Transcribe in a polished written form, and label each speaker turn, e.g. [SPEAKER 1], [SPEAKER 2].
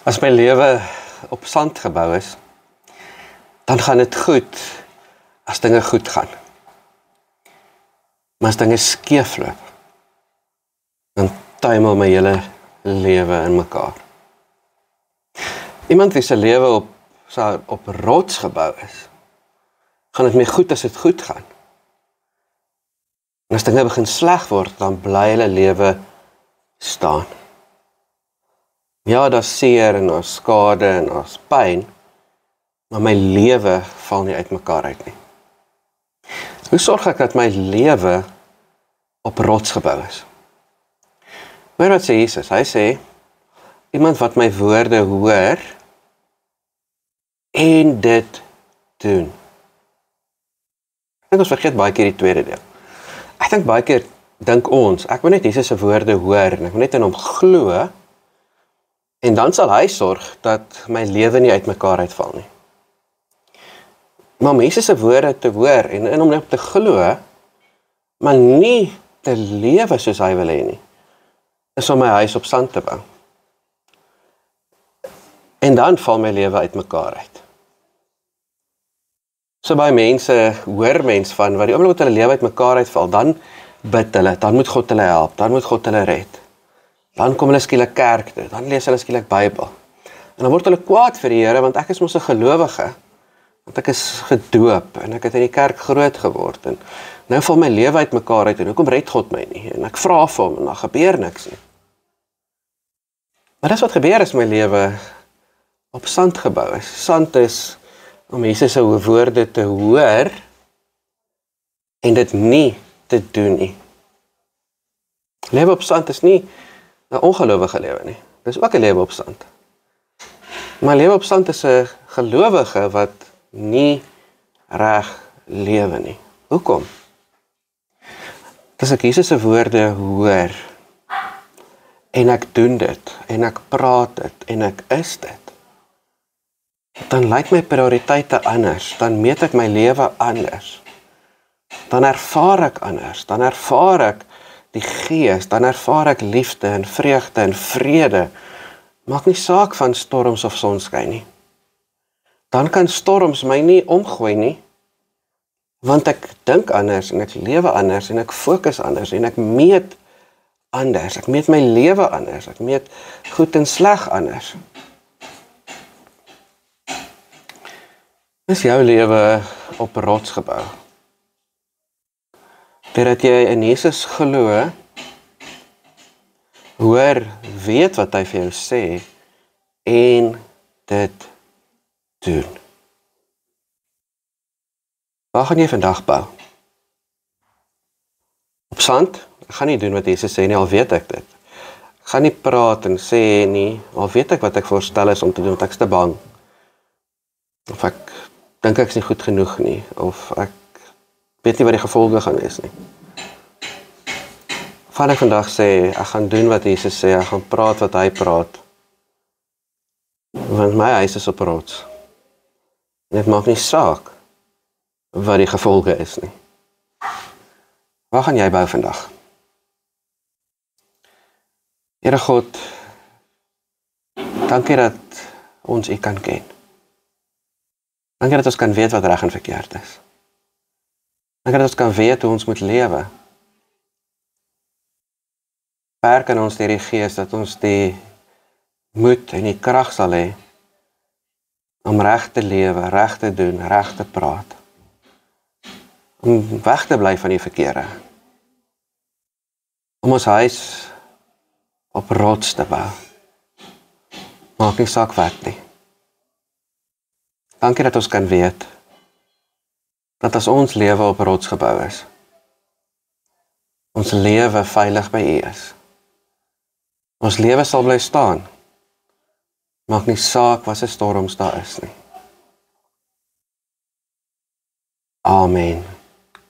[SPEAKER 1] As my lewe op sand gebou is, dan gaan dit goed as dinge goed gaan. Maar as dinge skeefloop, dan tuimel my hele lewe in mekaar. Iemand wie se lewe op rots gebou is, gaan dit mee goed as dit goed gaan. En as dinge begin sleg word, dan bly hulle lewe staan. Ja, daar's seer en daar's skade en daar's pyn, maar my lewe val nie uit mekaar uit nie. Hoe sorg ek dat my lewe op rots gebou is? Maar wat sê Jesus? Hy sê, iemand wat my woorde hoor en dit doen. Ek dink ons vergeet baie keer die tweede deel. Ek dink baie keer dink ons, ek moet net Jesus se woorde hoor en ek moet net in hom glo en dan sal hy sorg dat my lewe nie uit mekaar uitval nie. Maar om Jesus se woorde te hoor en in hom net te glo, maar nie te lewe soos hy wil hê nie, is om my huis op sand te bou. En dan val my lewe uit mekaar uit. So baie mense, hoor mens van, wat die oomblik wat hulle lewe uit mekaar uitval, dan bid hulle, dan moet God hulle help, dan moet God hulle red. Dan kom hulle skielik kerk toe, dan lees hulle skielik Bybel. En dan word hulle kwaad vir die Here, want ek is mos 'n gelowige, want ek is gedoop, en ek het in die kerk groot geword, en nou val my lewe uit mekaar uit, en hoekom red God my nie? En ek vra vir hom, en dan gebeur niks nie. Maar dis wat gebeur as my lewe op sand gebou is. Sand is om Jesus se woorde te hoor, en dit nie te doen nie. Lewe op sand is nie 'n ongelowige lewe nie. Dis ook 'n lewe op sand. Maar lewe op sand is 'n gelowige wat nie reg lewe nie. Hoekom? As ek Jesus se woorde hoor, en ek doen dit, en ek praat dit, en ek is dit, dan lyk my prioriteite anders, dan meet ek my lewe anders, dan ervaar ek anders, dan ervaar ek die Gees, dan ervaar ek liefde en vreugde en vrede. Maak nie saak van storms of sonskyn nie. Dan kan storms my nie omgooi nie, want ek dink anders en ek lewe anders en ek fokus anders en ek meet anders. Ek meet my lewe anders. Ek meet goed en sleg anders. Is jou lewe op rots gebou? Terwyl jy in Jesus glo, hoor, weet wat hy vir jou sê, en dit doen. Waar gaan jy vandag bou? Op sand? Ek gaan nie doen wat Jesus sê nie, al weet ek dit. Ek gaan nie praat en sê nie, al weet ek wat ek voorstel is om te doen, want ek is te bang. Of ek dink ek is nie goed genoeg nie, of ek weet nie wat die gevolge gaan wees nie. Van ek vandag sê, ek gaan doen wat Jesus sê, ek gaan praat wat hy praat. Want my huis is op rots. En dit maak nie saak wat die gevolge is nie. Waar gaan jy bou vandag? Here God, dankie dat ons U kan ken. Dankie dat ons kan weet wat reg en verkeerd is. Dankie dat ons kan weet hoe ons moet lewe. Werk in ons deur die Gees, dat ons die moed en die krag sal hê om reg te lewe, reg te doen, reg te praat. Om weg te bly van die verkeerde. Om ons huis op rots te bou. Maak nie saak wat nie. Dankie dat ons kan weet dat as ons lewe op rots gebou is, ons lewe veilig by U is. Ons lewe sal bly staan. Maak nie saak wat se storms daar is nie. Amen.